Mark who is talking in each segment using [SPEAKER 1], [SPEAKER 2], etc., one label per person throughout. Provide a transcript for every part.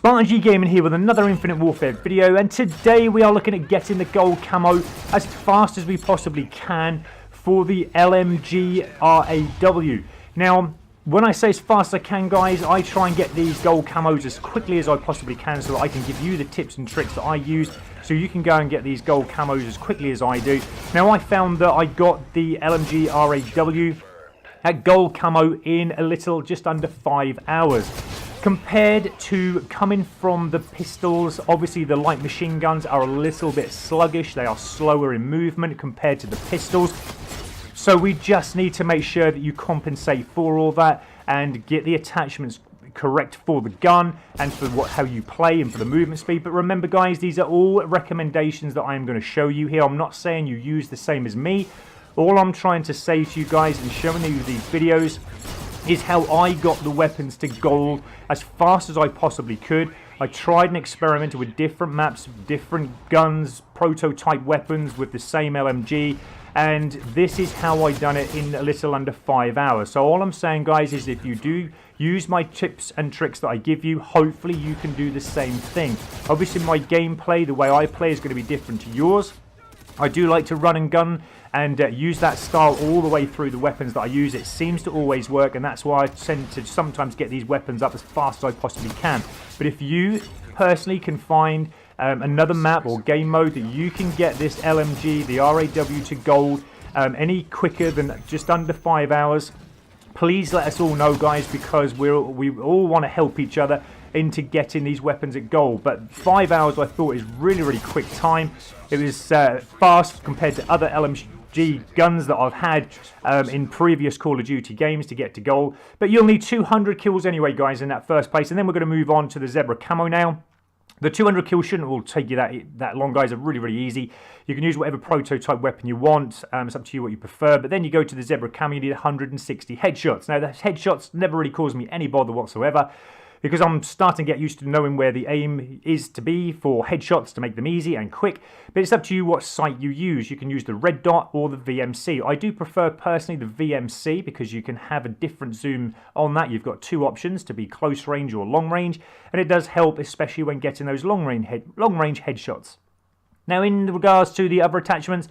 [SPEAKER 1] R.A.W Gaming here with another Infinite Warfare video, and today we are looking at getting the gold camo as fast as we possibly can for the LMG R.A.W. Now, when I say as fast as I can, guys, I try and get these gold camos as quickly as I possibly can so that I can give you the tips and tricks that I use so you can go and get these gold camos as quickly as I do. Now, I found that I got the LMG R.A.W at gold camo in a little just under 5 hours. Compared to coming from the pistols, obviously the light machine guns are a little bit sluggish. They are slower in movement compared to the pistols. So we just need to make sure that you compensate for all that and get the attachments correct for the gun and for how you play and for the movement speed. But remember, guys, these are all recommendations that I am going to show you here. I'm not saying you use the same as me. All I'm trying to say to you guys and showing you these videos is how I got the weapons to gold as fast as I possibly could. I tried and experimented with different maps, different guns, prototype weapons with the same LMG, and this is how I done it in a little under 5 hours. So all I'm saying, guys, is if you do use my tips and tricks that I give you, hopefully you can do the same thing. Obviously my gameplay, the way I play, is going to be different to yours. I do like to run and gun and use that style all the way through the weapons that I use. It seems to always work, and that's why I tend to sometimes get these weapons up as fast as I possibly can. But if you personally can find another map or game mode that you can get this LMG, the R.A.W, to gold any quicker than just under 5 hours, please let us all know, guys, because we all want to help each other into getting these weapons at gold. But 5 hours I thought is really quick time. It was fast compared to other LMG guns that I've had in previous Call of Duty games to get to gold. But you'll need 200 kills anyway, guys, in that first place, and then we're going to move on to the Zebra Camo now. The 200 kills shouldn't all take you that long, guys. They're really easy. You can use whatever prototype weapon you want. It's up to you what you prefer. But then you go to the Zebra Camo, you need 160 headshots. Now, the headshots never really caused me any bother whatsoever, because I'm starting to get used to knowing where the aim is to be for headshots to make them easy and quick. But it's up to you what sight you use. You can use the red dot or the VMC. I do prefer personally the VMC because you can have a different zoom on that. You've got two options to be close range or long range, and it does help especially when getting those long range headshots. Now, in regards to the other attachments,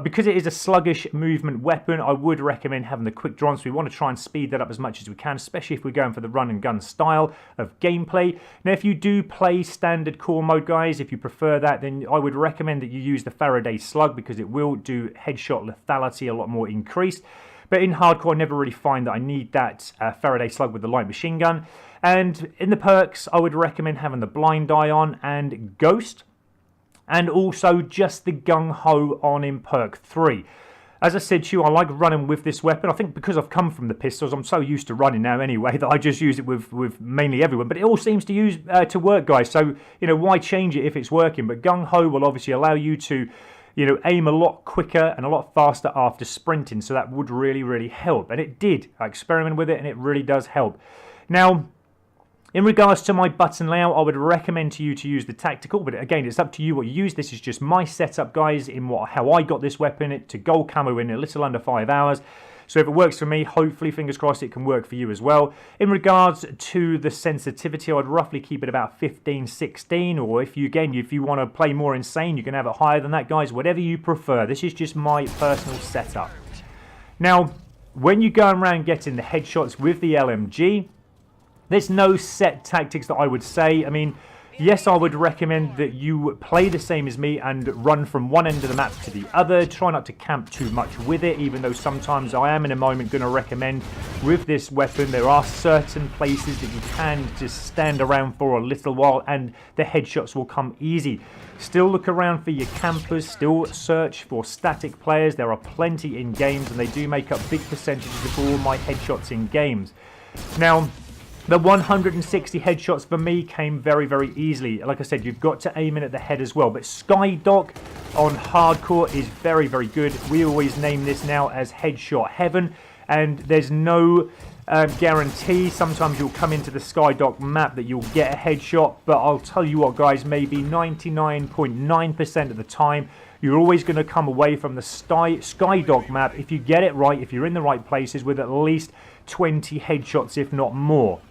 [SPEAKER 1] because it is a sluggish movement weapon, I would recommend having the quick draw. So we want to try and speed that up as much as we can, especially if we're going for the run and gun style of gameplay. Now, if you do play standard core mode, guys, if you prefer that, then I would recommend that you use the Faraday slug, because it will do headshot lethality a lot more increased. But in hardcore, I never really find that I need that Faraday slug with the light machine gun. And in the perks, I would recommend having the blind eye on and ghost, and also just the gung-ho on in perk 3. As I said to you, I like running with this weapon. I think because I've come from the pistols, I'm so used to running now anyway that I just use it with mainly everyone. But it all seems to work, guys. So, you know, why change it if it's working? But gung-ho will obviously allow you to, you know, aim a lot quicker and a lot faster after sprinting. So that would really help. And it did. I experimented with it and it really does help. Now, in regards to my button layout, I would recommend to you to use the tactical, but again, it's up to you what you use. This is just my setup, guys, in how I got this weapon to gold camo in a little under 5 hours. So if it works for me, hopefully, fingers crossed, it can work for you as well. In regards to the sensitivity, I would roughly keep it about 15, 16, or if you want to play more insane, you can have it higher than that, guys, whatever you prefer. This is just my personal setup. Now, when you go around getting the headshots with the LMG, there's no set tactics that I would say. I mean, yes, I would recommend that you play the same as me and run from one end of the map to the other. Try not to camp too much with it, even though sometimes I am in a moment going to recommend with this weapon, there are certain places that you can just stand around for a little while and the headshots will come easy. Still look around for your campers, still search for static players. There are plenty in games and they do make up big percentages of all my headshots in games. Now, the 160 headshots for me came very easily. Like I said, you've got to aim in at the head as well. But Skydock on hardcore is very good. We always name this now as Headshot Heaven. And there's no guarantee. Sometimes you'll come into the Skydock map that you'll get a headshot. But I'll tell you what, guys, maybe 99.9% of the time, you're always going to come away from the Skydock map, if you get it right, if you're in the right places, with at least 20 headshots, if not more.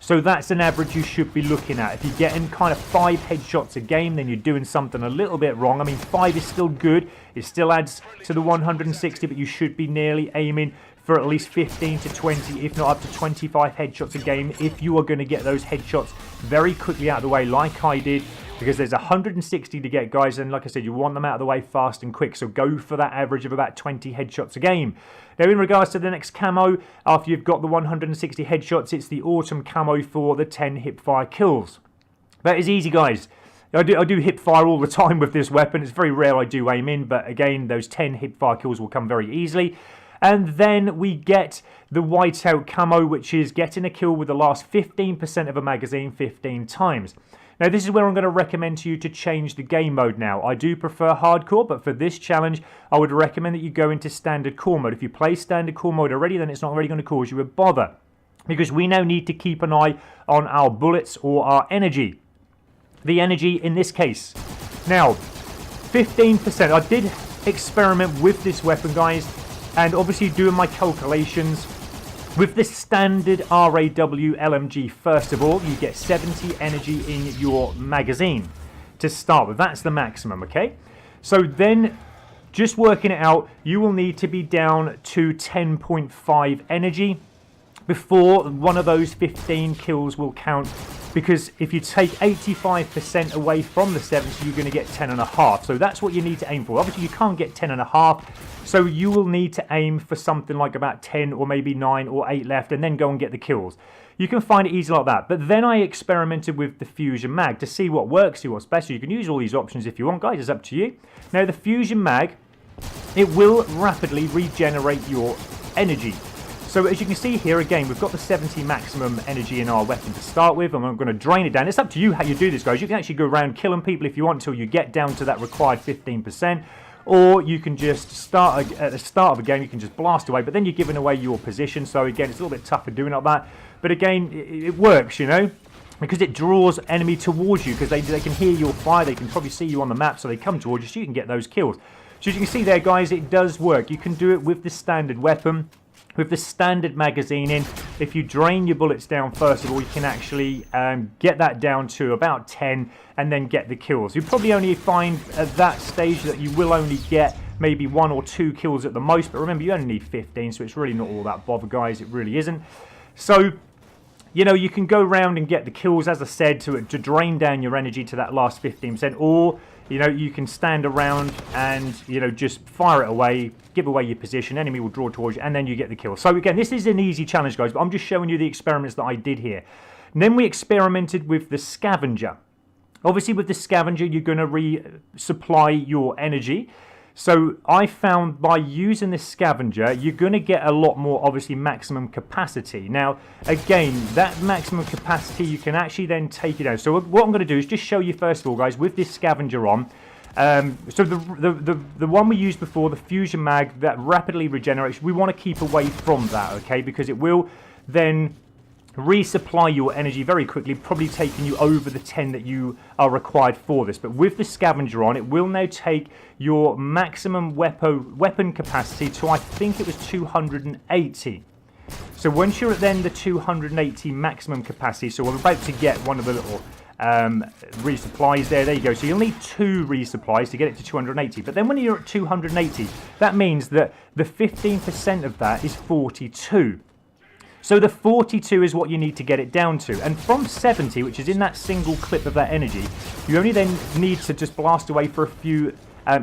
[SPEAKER 1] So that's an average you should be looking at. If you're getting kind of 5 headshots a game, then you're doing something a little bit wrong. I mean, 5 is still good. It still adds to the 160, but you should be nearly aiming for at least 15 to 20, if not up to 25 headshots a game, if you are going to get those headshots very quickly out of the way like I did, because there's 160 to get, guys, and like I said, you want them out of the way fast and quick, so go for that average of about 20 headshots a game. Now, in regards to the next camo, after you've got the 160 headshots, it's the autumn camo for the 10 hipfire kills. That is easy, guys. I do hipfire all the time with this weapon. It's very rare I do aim in, but again, those 10 hipfire kills will come very easily. And then we get the whiteout camo, which is getting a kill with the last 15% of a magazine 15 times. Now, this is where I'm going to recommend to you to change the game mode now. I do prefer hardcore, but for this challenge, I would recommend that you go into standard core mode. If you play standard core mode already, then it's not really going to cause you a bother, because we now need to keep an eye on our bullets or our energy. The energy in this case. Now, 15%. I did experiment with this weapon, guys, and obviously doing my calculations. With the standard R.A.W. LMG, first of all, you get 70 energy in your magazine to start with. That's the maximum, okay? So then, just working it out, you will need to be down to 10.5 energy before one of those 15 kills will count, because if you take 85% away from the 70, you're going to get 10.5. So that's what you need to aim for. Obviously, you can't get 10.5, so you will need to aim for something like about 10 or maybe 9 or 8 left, and then go and get the kills. You can find it easy like that. But then I experimented with the Fusion Mag to see what works, see what's best. You can use all these options if you want, guys. It's up to you. Now, the Fusion Mag, it will rapidly regenerate your energy. So as you can see here, again, we've got the 70 maximum energy in our weapon to start with, and I'm going to drain it down. It's up to you how you do this, guys. You can actually go around killing people if you want until you get down to that required 15%, or you can just start at the start of a game, you can just blast away, but then you're giving away your position. So again, it's a little bit tougher doing like that, but again, it works, you know, because it draws enemy towards you, because they can hear your fire, they can probably see you on the map, so they come towards you, so you can get those kills. So as you can see there, guys, it does work. You can do it with the standard weapon, with the standard magazine in. If you drain your bullets down, first of all, you can actually get that down to about 10 and then get the kills. You probably only find at that stage that you will only get maybe 1 or 2 kills at the most, but remember, you only need 15, so it's really not all that bother, guys. It really isn't. So, you know, you can go around and get the kills, as I said, to drain down your energy to that last 15%, or, you know, you can stand around and, you know, just fire it away, give away your position, enemy will draw towards you, and then you get the kill. So again, this is an easy challenge, guys, but I'm just showing you the experiments that I did here. And then we experimented with the scavenger. Obviously, with the scavenger, you're going to resupply your energy. So I found by using this scavenger, you're going to get a lot more, obviously, maximum capacity. Now, again, that maximum capacity, you can actually then take it out. So what I'm going to do is just show you, first of all, guys, with this scavenger on. So the one we used before, the Fusion Mag, that rapidly regenerates, we want to keep away from that, okay? Because it will then resupply your energy very quickly, probably taking you over the 10 that you are required for this. But with the scavenger on, it will now take your maximum weapon capacity to, I think it was 280. So once you're at then the 280 maximum capacity, so we're about to get one of the little resupplies there you go. So you'll need 2 resupplies to get it to 280. But then when you're at 280, that means that the 15% of that is 42. So the 42 is what you need to get it down to. And from 70, which is in that single clip of that energy, you only then need to just blast away for a few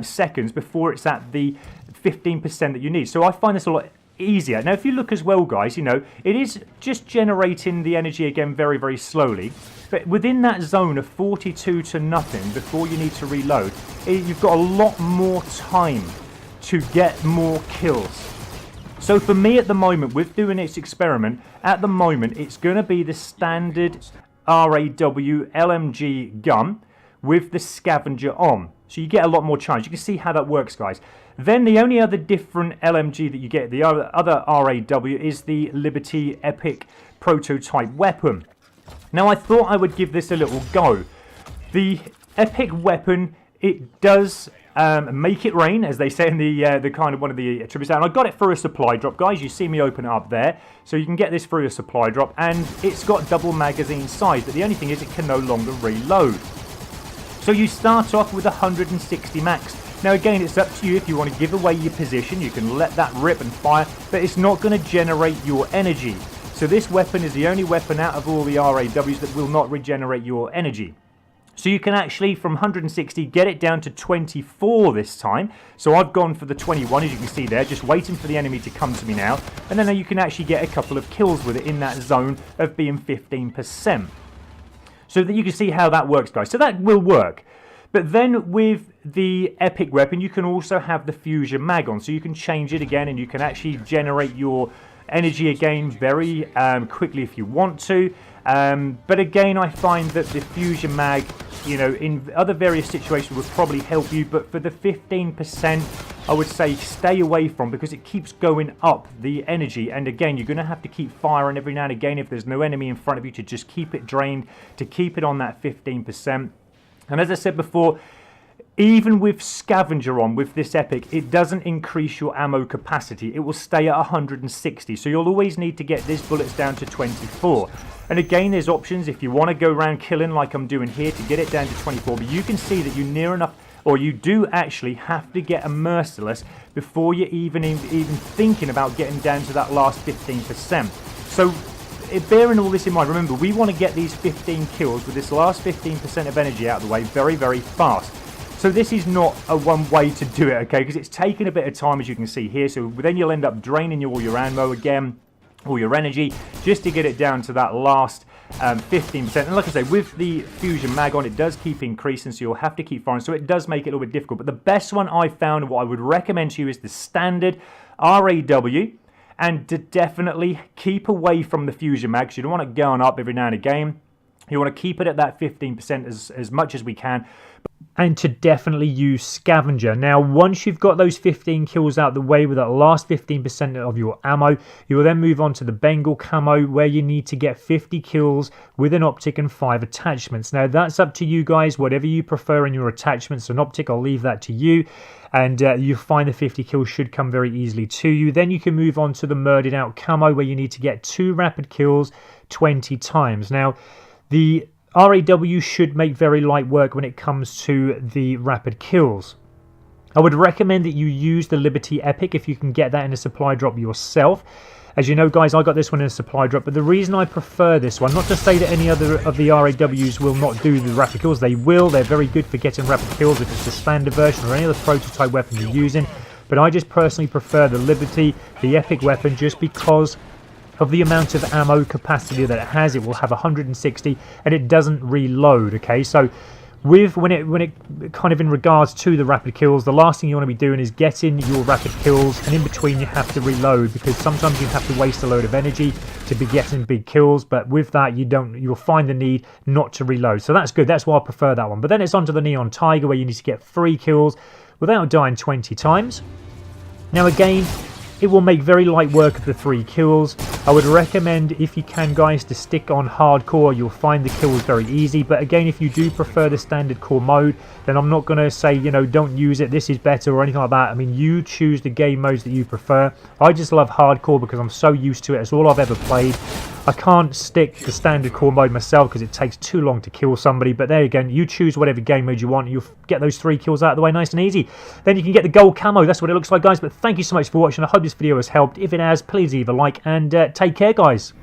[SPEAKER 1] seconds before it's at the 15% that you need. So I find this a lot easier. Now, if you look as well, guys, you know, it is just generating the energy again very, very slowly. But within that zone of 42 to nothing before you need to reload, you've got a lot more time to get more kills. So for me at the moment, with doing this experiment, at the moment, it's going to be the standard R.A.W. LMG gun with the scavenger on. So you get a lot more chance. You can see how that works, guys. Then the only other different LMG that you get, the other R.A.W. is the Liberty Epic prototype weapon. Now, I thought I would give this a little go. The Epic weapon, it does make it rain, as they say in the kind of one of the tributes. And I got it through a supply drop, guys. You see me open it up there. So you can get this through a supply drop, and it's got double magazine size, but the only thing is it can no longer reload. So you start off with 160 max. Now again, it's up to you if you want to give away your position. You can let that rip and fire, but it's not going to generate your energy. So this weapon is the only weapon out of all the R.A.Ws that will not regenerate your energy. So you can actually, from 160, get it down to 24 this time. So I've gone for the 21, as you can see there, just waiting for the enemy to come to me now. And then you can actually get a couple of kills with it in that zone of being 15%. So that you can see how that works, guys. So that will work. But then with the epic weapon, you can also have the fusion mag on. So you can change it again, and you can actually generate your energy again very quickly if you want to. But again, I find that the fusion mag, you know, in other various situations would probably help you, but for the 15%, I would say stay away from, because it keeps going up the energy. And again, you're going to have to keep firing every now and again if there's no enemy in front of you, to just keep it drained, to keep it on that 15%. And as I said before, even with Scavenger on, with this epic, it doesn't increase your ammo capacity. It will stay at 160. So you'll always need to get these bullets down to 24. And again, there's options if you want to go around killing like I'm doing here to get it down to 24. But you can see that you're near enough, or you do actually have to get a merciless before you're even thinking about getting down to that last 15%. So bearing all this in mind, remember, we want to get these 15 kills with this last 15% of energy out of the way very, very fast. So this is not a one way to do it, okay, because it's taking a bit of time, as you can see here. So then you'll end up draining all your ammo again, all your energy, just to get it down to that last 15%. And like I say, with the fusion mag on, it does keep increasing, so you'll have to keep firing. So it does make it a little bit difficult. But the best one I found, and what I would recommend to you, is the standard R.A.W. And to definitely keep away from the fusion mag, because you don't want it going up every now and again. You want to keep it at that 15% as much as we can. And to definitely use Scavenger. Now, once you've got those 15 kills out the way with that last 15% of your ammo, you will then move on to the Bengal Camo, where you need to get 50 kills with an optic and 5 attachments. Now, that's up to you guys, whatever you prefer in your attachments. An optic, I'll leave that to you. And you'll find the 50 kills should come very easily to you. Then you can move on to the Murdered Out Camo, where you need to get 2 rapid kills 20 times. Now, the R.A.W. should make very light work when it comes to the rapid kills. I would recommend that you use the Liberty Epic if you can get that in a supply drop yourself. As you know, guys, I got this one in a supply drop, but the reason I prefer this one, not to say that any other of the R.A.Ws will not do the rapid kills, they will. They're very good for getting rapid kills if it's the standard version or any other prototype weapon you're using. But I just personally prefer the Liberty, the Epic weapon, just because of the amount of ammo capacity that it has. It will have 160 and it doesn't reload. Okay, so when it kind of in regards to the rapid kills, the last thing you want to be doing is getting your rapid kills, and in between you have to reload, because sometimes you have to waste a load of energy to be getting big kills. But with that, you'll find the need not to reload. So that's good. That's why I prefer that one. But then it's onto the Neon Tiger, where you need to get 3 kills without dying 20 times. Now again, it will make very light work of the 3 kills. I would recommend, if you can, guys, to stick on hardcore. You'll find the kills very easy. But again, if you do prefer the standard core mode, then I'm not going to say, you know, don't use it, this is better or anything like that. I mean, you choose the game modes that you prefer. I just love hardcore because I'm so used to it. It's all I've ever played. I can't stick the standard core mode myself because it takes too long to kill somebody. But there again, you choose whatever game mode you want. You'll get those 3 kills out of the way nice and easy. Then you can get the gold camo. That's what it looks like, guys. But thank you so much for watching. I hope this video has helped. If it has, please leave a like and take care, guys.